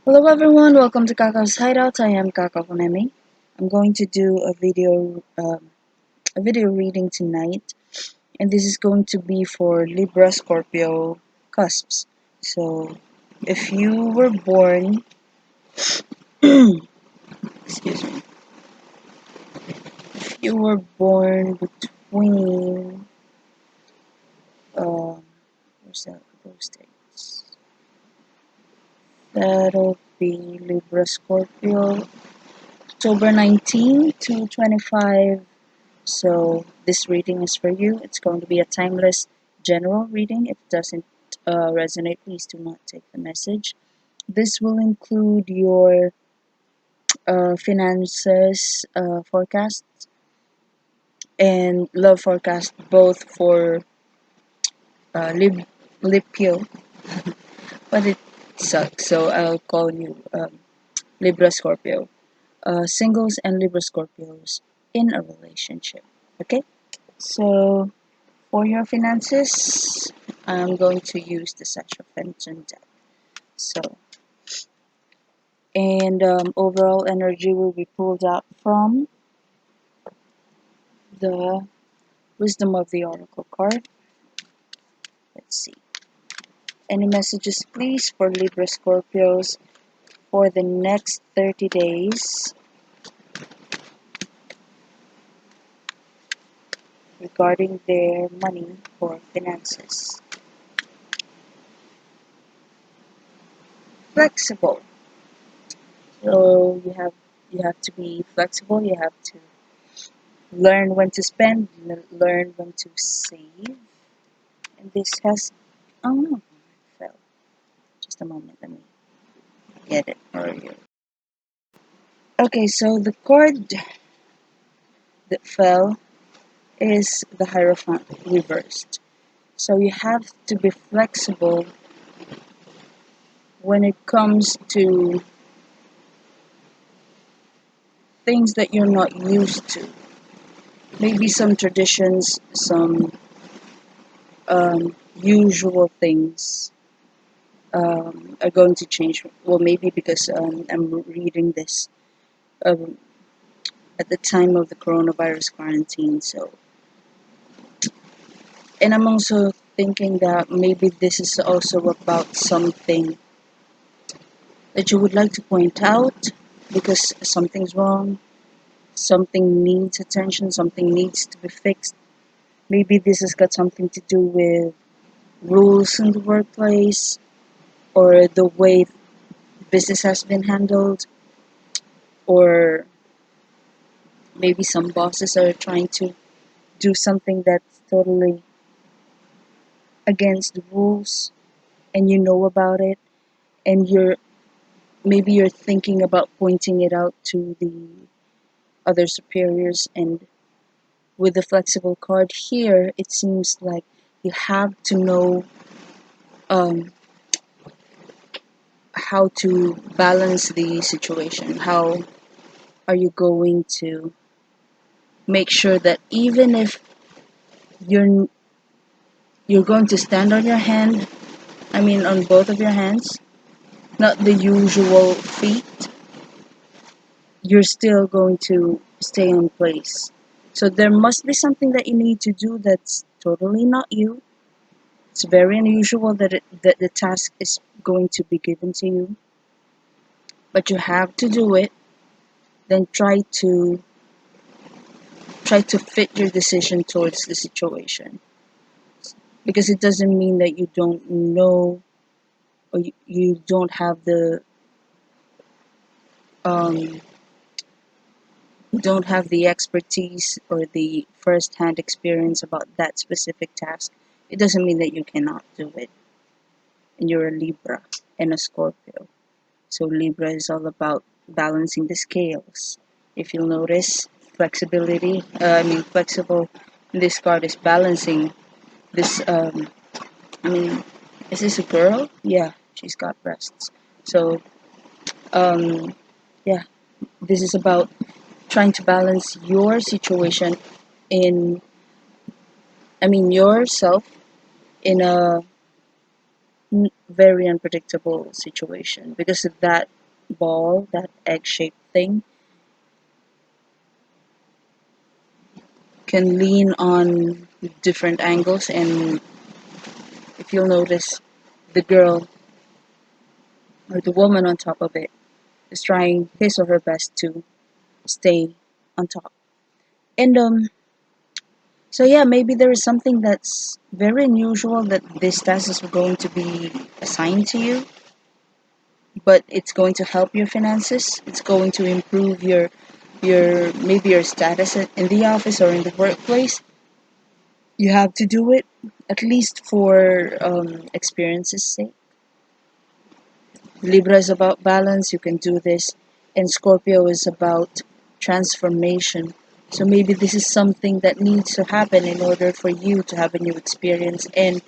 Hello everyone, welcome to KAKAU'S Hideout. I am KAKAU. I'm going to do a video reading tonight, and this is going to be for Libra, Scorpio, Cusps. So, if you were born, excuse me, if you were born between, where's that? Those dates. That'll be Libra, Scorpio, October 19 to 25. So this reading is for you. It's going to be a timeless general reading. If it doesn't resonate, please do not take the message. This will include your finances forecast and love forecast, both for Lipio, but it sucks, so I'll call you Libra Scorpio. Singles and Libra Scorpios in a relationship. Okay? So for your finances, I'm going to use the Satch of Fenton deck. So, and overall energy will be pulled out from the Wisdom of the Oracle card. Let's see. Any messages, please, for Libra Scorpios for the next 30 days regarding their money or finances. Flexible. So you have to be flexible. You have to learn when to spend, learn when to save. And this has, oh no, it fell. Just a moment, let me get it for you. Okay, so the card that fell is the Hierophant reversed. So you have to be flexible when it comes to things that you're not used to. Maybe some traditions, some usual things are going to change. Well, maybe because I'm reading this um, at the time of the coronavirus quarantine. So, and I'm also thinking that maybe this is also about something that you would like to point out because something's wrong, something needs attention, something needs to be fixed. Maybe this has got something to do with rules in the workplace or the way business has been handled, or maybe some bosses are trying to do something that's totally against the rules and you know about it, and you're thinking about pointing it out to the other superiors. And with the flexible card here, it seems like you have to know um, how to balance the situation. How are you going to make sure that even if you're you're going to stand on your hand, I mean on both of your hands, not the usual feet, you're still going to stay in place. So there must be something that you need to do that's totally not you. It's very unusual that the task is going to be given to you, but you have to do it. Then try to fit your decision towards the situation, because it doesn't mean that you don't know, or you don't have um, the expertise or the first-hand experience about that specific task. It doesn't mean that you cannot do it. And you're a Libra and a Scorpio. So Libra is all about balancing the scales. If you'll notice, flexible in this card is balancing this. I mean, is this a girl? Yeah, she's got breasts. So, um, yeah, this is about trying to balance your situation in, yourself in a very unpredictable situation because of that ball, that egg-shaped thing, can lean on different angles. And if you'll notice, the girl or the woman on top of it is trying his or her best to stay on top. And so yeah, maybe there is something that's very unusual that this task is going to be assigned to you, but it's going to help your finances. It's going to improve your maybe your status in the office or in the workplace. You have to do it at least for experience's sake. Libra is about balance. You can do this, and Scorpio is about transformation. So maybe this is something that needs to happen in order for you to have a new experience and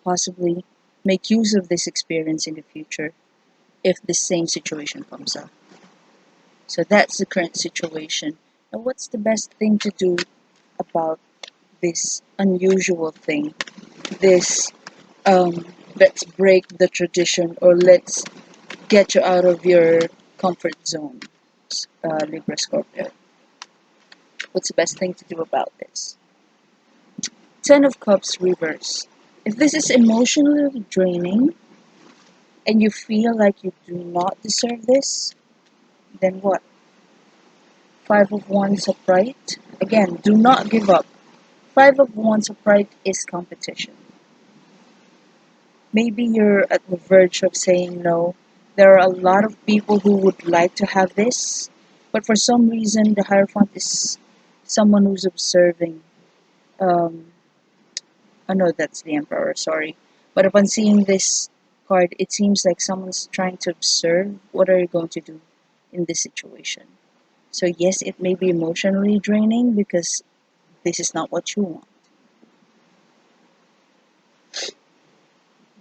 possibly make use of this experience in the future if the same situation comes up. So that's the current situation. Now, what's the best thing to do about this unusual thing? This let's break the tradition, or let's get you out of your comfort zone, Libra Scorpio. What's the best thing to do about this? Ten of Cups reverse. If this is emotionally draining and you feel like you do not deserve this, then what? Five of Wands upright. Again, do not give up. Five of Wands upright is competition. Maybe you're at the verge of saying no. There are a lot of people who would like to have this, but for some reason, the Hierophant is someone who's observing. Um, oh no, that's the Emperor, sorry. But upon seeing this card, it seems like someone's trying to observe what are you going to do in this situation. So yes, it may be emotionally draining because this is not what you want.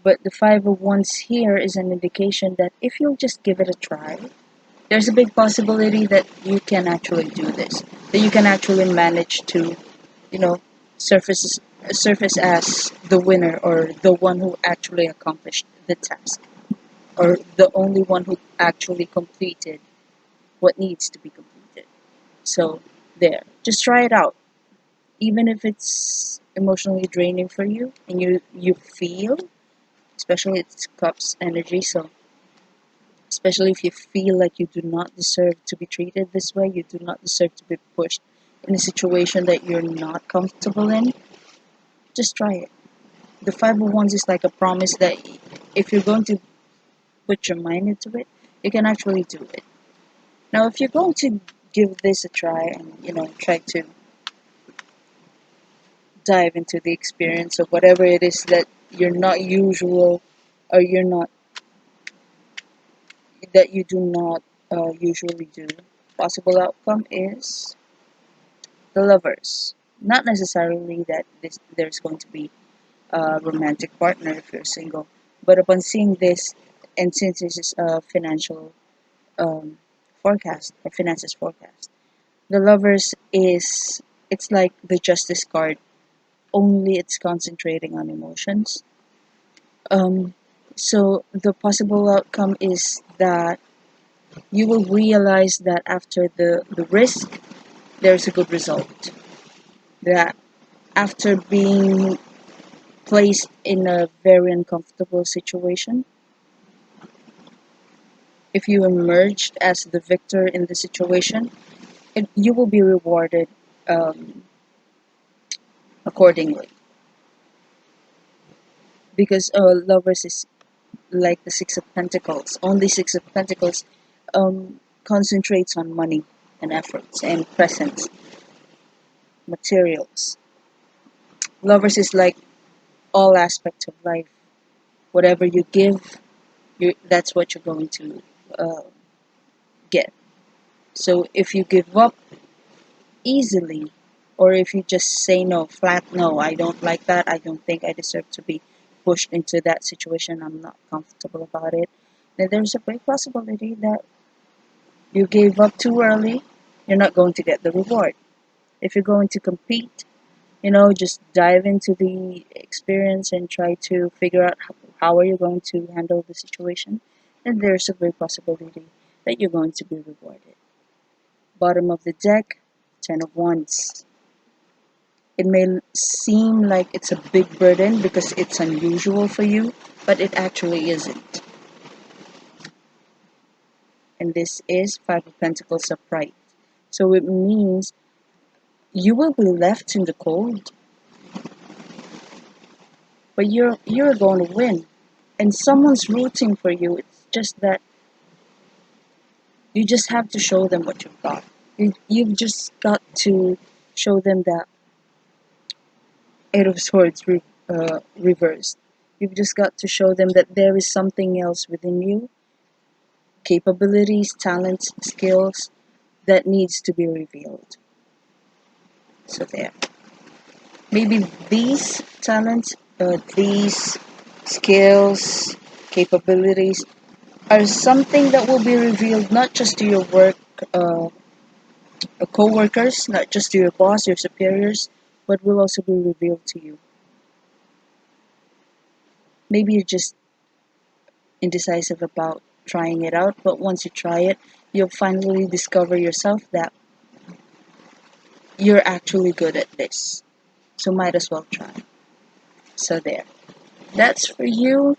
But the Five of Wands here is an indication that if you'll just give it a try, there's a big possibility that you can actually do this. That you can actually manage to, you know, surface surface as the winner or the one who actually accomplished the task or the only one who actually completed what needs to be completed. So there, just try it out. Even if it's emotionally draining for you and you feel, especially it's cups energy, so especially if you feel like you do not deserve to be treated this way, you do not deserve to be pushed in a situation that you're not comfortable in, just try it. The Five of Wands is like a promise that if you're going to put your mind into it, you can actually do it. Now, if you're going to give this a try and try to dive into the experience of whatever it is that you're not usual or you're not that you do not usually do, possible outcome is the Lovers. Not necessarily that there's going to be a romantic partner if you're single, but upon seeing this, and since this is a financial um, forecast or finances forecast, the Lovers is it's like the Justice card, only it's concentrating on emotions. Um, so the possible outcome is that you will realize that after the risk, there's a good result. That after being placed in a very uncomfortable situation, if you emerged as the victor in the situation, you will be rewarded um, accordingly. Because Lovers is like the Six of Pentacles. Only Six of Pentacles concentrates on money and efforts and presence, materials. Lovers is like all aspects of life. Whatever you give, that's what you're going to uh, get. So if you give up easily, or if you just say no, flat no, I don't like that, I don't think I deserve to be pushed into that situation, I'm not comfortable about it, then there's a great possibility that you gave up too early, you're not going to get the reward. If you're going to compete, just dive into the experience and try to figure out how are you going to handle the situation, then there's a great possibility that you're going to be rewarded. Bottom of the deck, Ten of Wands. It may seem like it's a big burden because it's unusual for you, but it actually isn't. And this is Five of Pentacles upright. So it means you will be left in the cold, but you're going to win. And someone's rooting for you. It's just that you just have to show them what you've got. You've just got to show them that Eight of Swords reversed. You've just got to show them that there is something else within you, capabilities, talents, skills that needs to be revealed. So there. Maybe these talents, these skills, capabilities are something that will be revealed not just to your work uh, co-workers, not just to your boss, your superiors, but will also be revealed to you. Maybe you're just indecisive about trying it out, but once you try it, you'll finally discover yourself that you're actually good at this. So might as well try. So there. That's for you,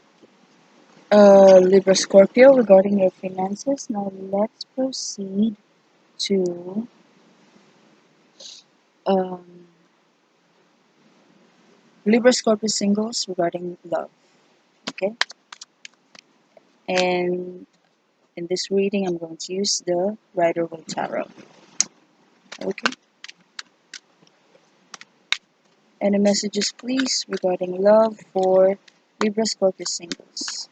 Libra Scorpio, regarding your finances. Now let's proceed to um, Libra Scorpio singles regarding love. Okay? And in this reading, I'm going to use the Rider-Waite Tarot. Okay? Any messages, please, regarding love for Libra Scorpio singles?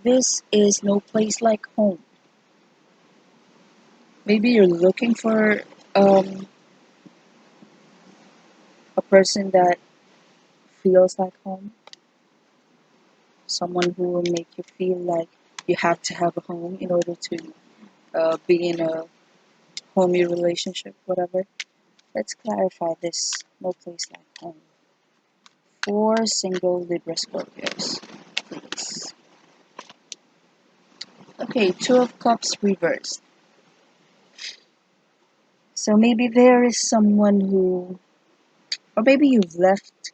This is no place like home. Maybe you're looking for um, a person that feels like home, someone who will make you feel like you have to have a home in order to be in a homey relationship, whatever. Let's clarify this no place like home for single Libra Scorpios, please. Okay, Two of Cups reversed. So maybe there is someone who, or maybe you've left,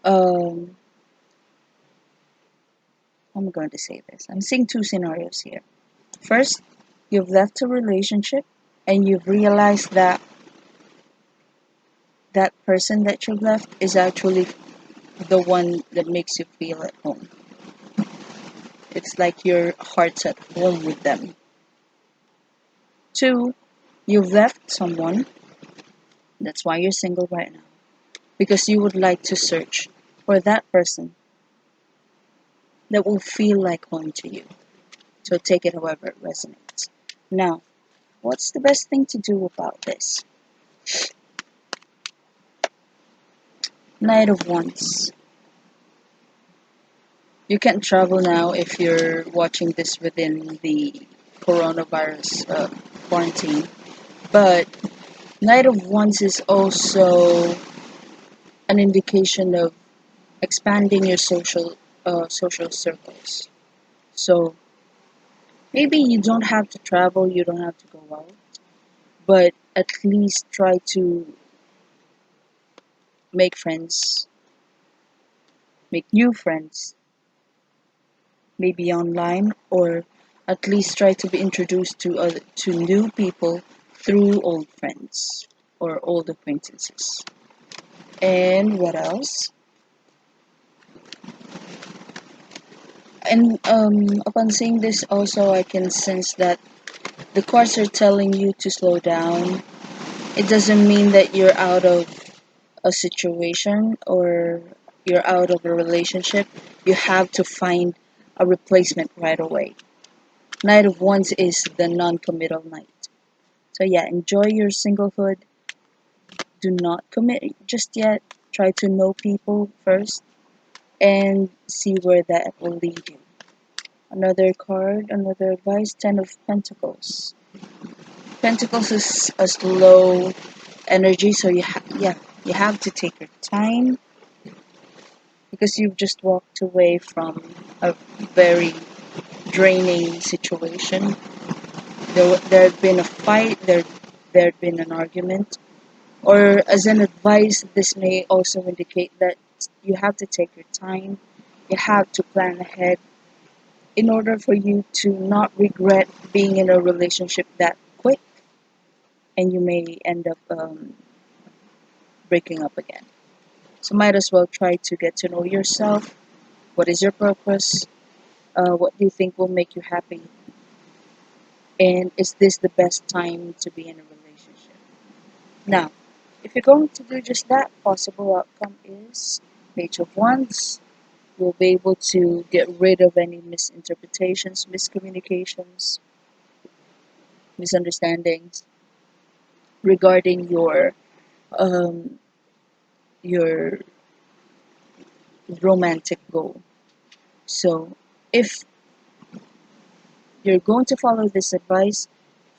I'm going to say this. I'm seeing two scenarios here. First, you've left a relationship and you've realized that that person that you've left is actually the one that makes you feel at home. It's like your heart's at home with them. Two, you've left someone, that's why you're single right now, because you would like to search for that person that will feel like home to you. So take it however it resonates. Now, what's the best thing to do about this? Knight of Wands. You can't travel now if you're watching this within the coronavirus quarantine. But Knight of Wands is also an indication of expanding your social circles. So maybe you don't have to travel, you don't have to go out, but at least try to make friends, make new friends, maybe online, or at least try to be introduced to new people through old friends or old acquaintances. And what else? And upon seeing this, also I can sense that the cards are telling you to slow down. It doesn't mean that you're out of a situation or you're out of a relationship. You have to find a replacement right away. Knight of Wands is the non-committal knight. So yeah, enjoy your singlehood. Do not commit just yet. Try to know people first and see where that will lead you. Another card, another advice, Ten of Pentacles. Pentacles is a slow energy. So yeah, you have to take your time because you've just walked away from a very draining situation. There had been a fight. There had been an argument. Or as an advice, this may also indicate that you have to take your time. You have to plan ahead in order for you to not regret being in a relationship that quick, and you may end up breaking up again. So might as well try to get to know yourself. What is your purpose? What do you think will make you happy? And is this the best time to be in a relationship? Now, if you're going to do just that, possible outcome is Page of Wands. You'll be able to get rid of any misinterpretations, miscommunications, misunderstandings regarding um, your romantic goal. So, if you're going to follow this advice,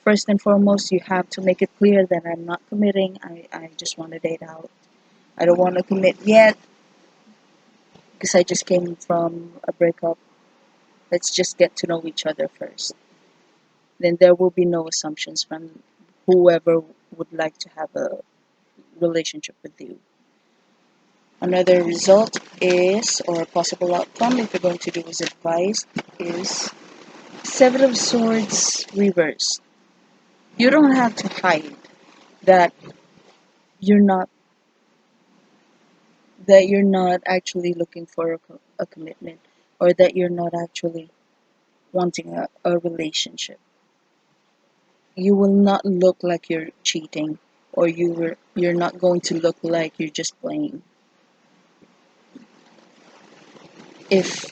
first and foremost, you have to make it clear that I'm not committing. I just want to date out. I don't want to commit yet because I just came from a breakup. Let's just get to know each other first. Then there will be no assumptions from whoever would like to have a relationship with you. Another result is, or a possible outcome, if you're going to do as advised, is Seven of Swords reversed. You don't have to hide that you're not actually looking for a commitment, or that you're not actually wanting a relationship. You will not look like you're cheating, or you're not going to look like you're just playing. If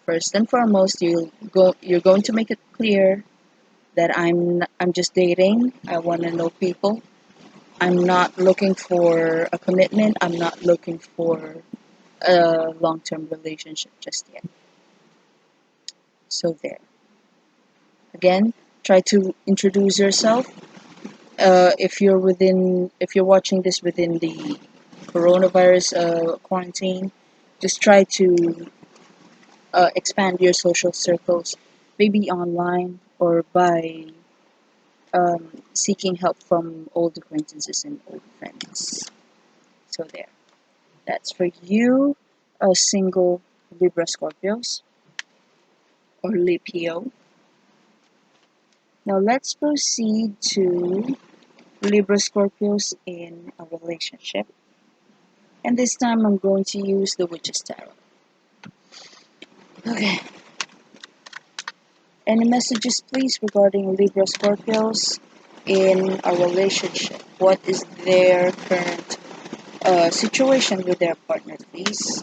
first and foremost you're going to make it clear that I'm just dating. I want to know people. I'm not looking for a commitment. I'm not looking for a long-term relationship just yet. So there. Again, try to introduce yourself. If you're watching this within the coronavirus quarantine, just try to expand your social circles, maybe online or by seeking help from old acquaintances and old friends. So there. That's for you, single Libra Scorpios or Lipio. Now let's proceed to Libra Scorpios in a relationship. And this time I'm going to use the Witch's Tarot. Okay. Any messages, please, regarding Libra Scorpios in a relationship? What is their current situation with their partner, please?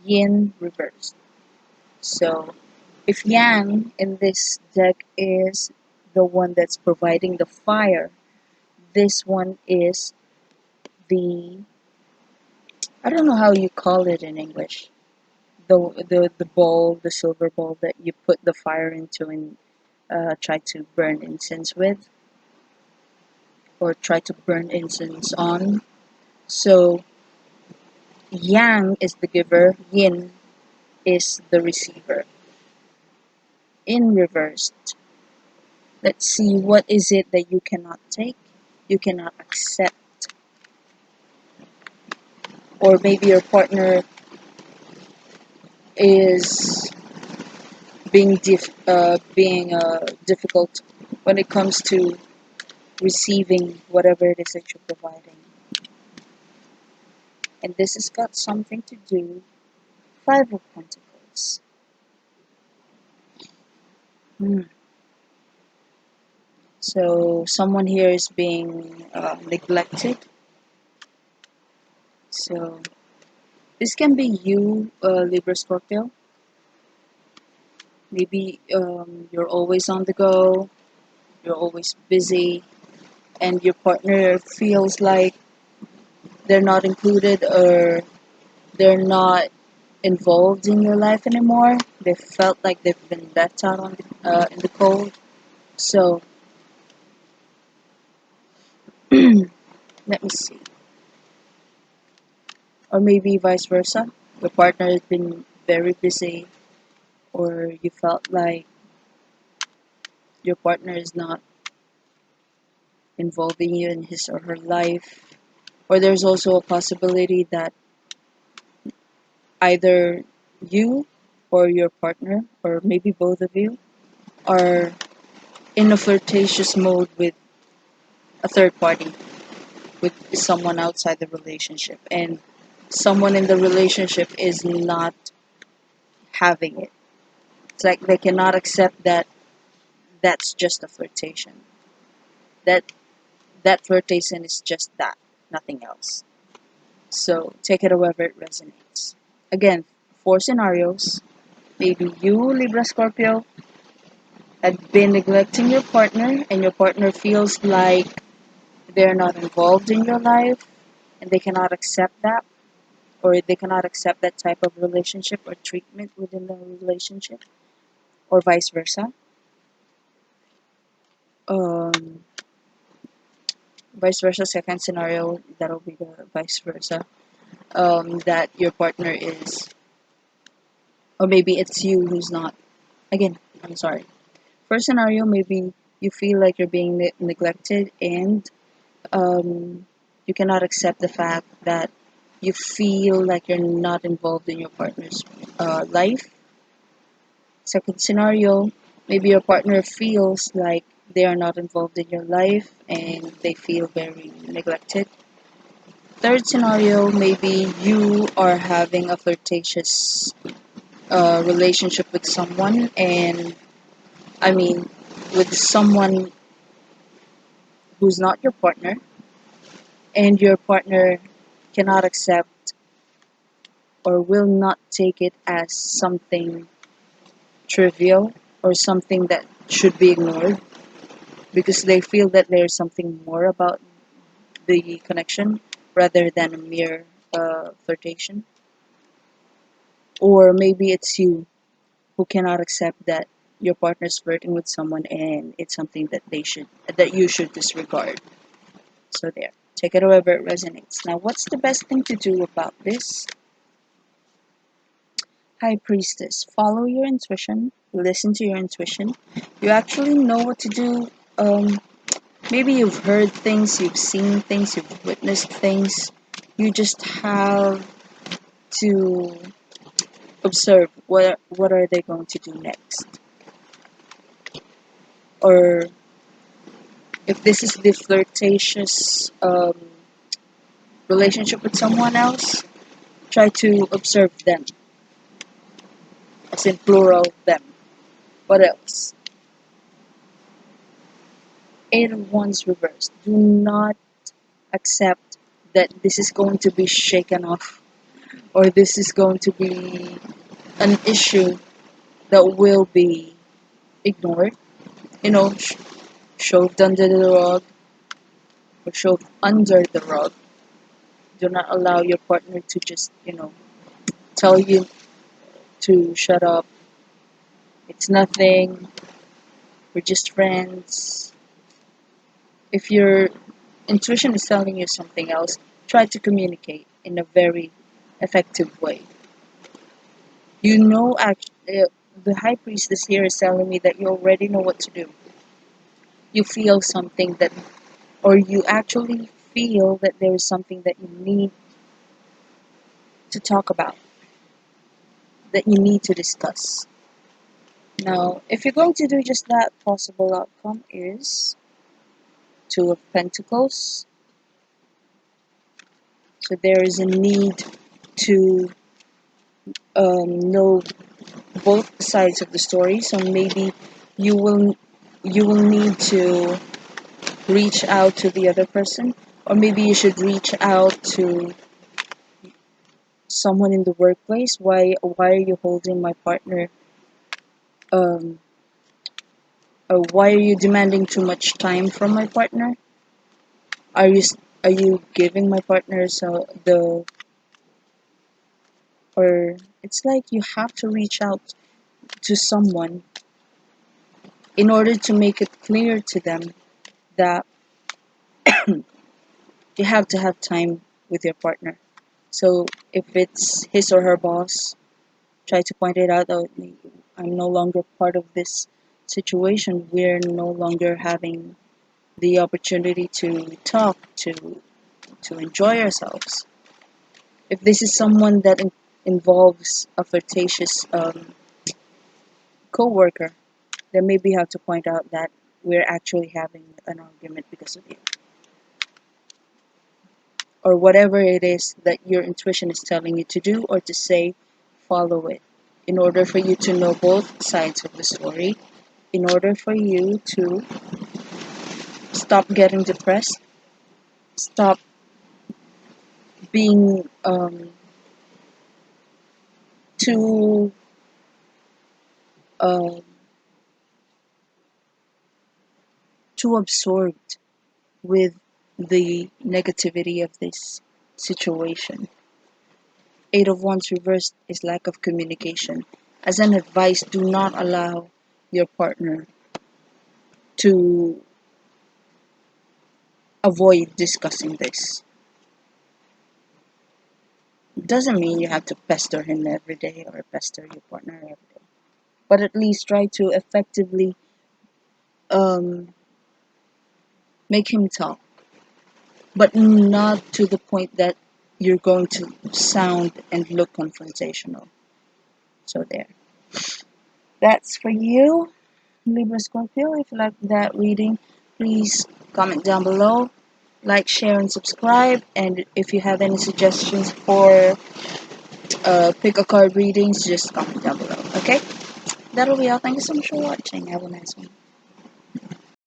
Yin reversed. So, if Yang in this deck is the one that's providing the fire, this one is the, I don't know how you call it in English. The ball, the silver ball that you put the fire into and try to burn incense with, or try to burn incense on. So Yang is the giver, Yin is the receiver. In reversed, let's see, what is it that you cannot take, you cannot accept, or maybe your partner is being difficult when it comes to receiving whatever it is that you're providing. And this has got something to do, Five of Pentacles. Hmm. So someone here is being neglected. So this can be you, Libra Scorpio. Maybe you're always on the go, you're always busy, and your partner feels like they're not included, or they're not involved in your life anymore. They felt like they've been left out in the cold. So let me see. Or maybe vice versa. Your partner has been very busy, or you felt like your partner is not involving you in his or her life. Or there's also a possibility that either you or your partner, or maybe both of you, are in a flirtatious mode with a third party, with someone outside the relationship, and someone in the relationship is not having it. It's like they cannot accept that that's just a flirtation. That that flirtation is just that, nothing else. So take it however it resonates. Again, four scenarios. Maybe you, Libra Scorpio, had been neglecting your partner, and your partner feels like they're not involved in your life, and they cannot accept that, or they cannot accept that type of relationship or treatment within the relationship, or vice versa. Um, Vice versa, second scenario, that'll be the vice versa. That your partner is, or maybe it's you who's not. Again, I'm sorry. First scenario, maybe you feel like you're being neglected, and um, you cannot accept the fact that you feel like you're not involved in your partner's life. Second scenario, maybe your partner feels like they are not involved in your life and they feel very neglected. Third scenario, maybe you are having a flirtatious relationship with someone, and I mean, with someone who's not your partner, and your partner cannot accept or will not take it as something trivial or something that should be ignored, because they feel that there's something more about the connection rather than a mere flirtation. Or maybe it's you who cannot accept that your partner's flirting with someone and it's something that you should disregard. So there. Take it however it resonates. Now, what's the best thing to do about this? High Priestess, follow your intuition, listen to your intuition. You actually know what to do. Maybe you've heard things, you've seen things, you've witnessed things. You just have to observe what are they going to do next. Or if this is the flirtatious relationship with someone else, try to observe them, as in plural them. What else? Eight of Wands reversed. Do not accept that this is going to be shaken off, or this is going to be an issue that will be ignored, you know, shoved under the rug, or shoved under the rug. Do not allow your partner to just, tell you to shut up. It's nothing. We're just friends. If your intuition is telling you something else, try to communicate in a very effective way. Actually, the high priestess here is telling me that you already know what to do. You feel something that, or you actually feel that there is something that you need to talk about, that you need to discuss. Now, if you're going to do just that, possible outcome is Two of Pentacles. So there is a need to know both sides of the story. So maybe you will you will need to reach out to the other person, or maybe you should reach out to someone in the workplace. Why are you holding my partner? Um, or why are you demanding too much time from my partner? Are you giving my partner the or it's like you have to reach out to someone in order to make it clear to them that you have to have time with your partner. So if it's his or her boss, try to point it out that I'm no longer part of this situation. We're no longer having the opportunity to talk, to enjoy ourselves. If this is someone that involves a flirtatious co-worker, then maybe you have to point out that we're actually having an argument because of you. Or whatever it is that your intuition is telling you to do or to say, follow it. In order for you to know both sides of the story, in order for you to stop getting depressed, stop being too uh, too absorbed with the negativity of this situation. Eight of Wands reversed is lack of communication. As an advice, do not allow your partner to avoid discussing this. It doesn't mean you have to pester him every day or pester your partner every day, but at least try to effectively um, make him talk, but not to the point that you're going to sound and look confrontational. So there. That's for you, Libra Scorpio. If you like that reading, please comment down below, like, share, and subscribe. And if you have any suggestions for pick a card readings, just comment down below. Okay? That'll be all. Thank you so much for watching. Have a nice one.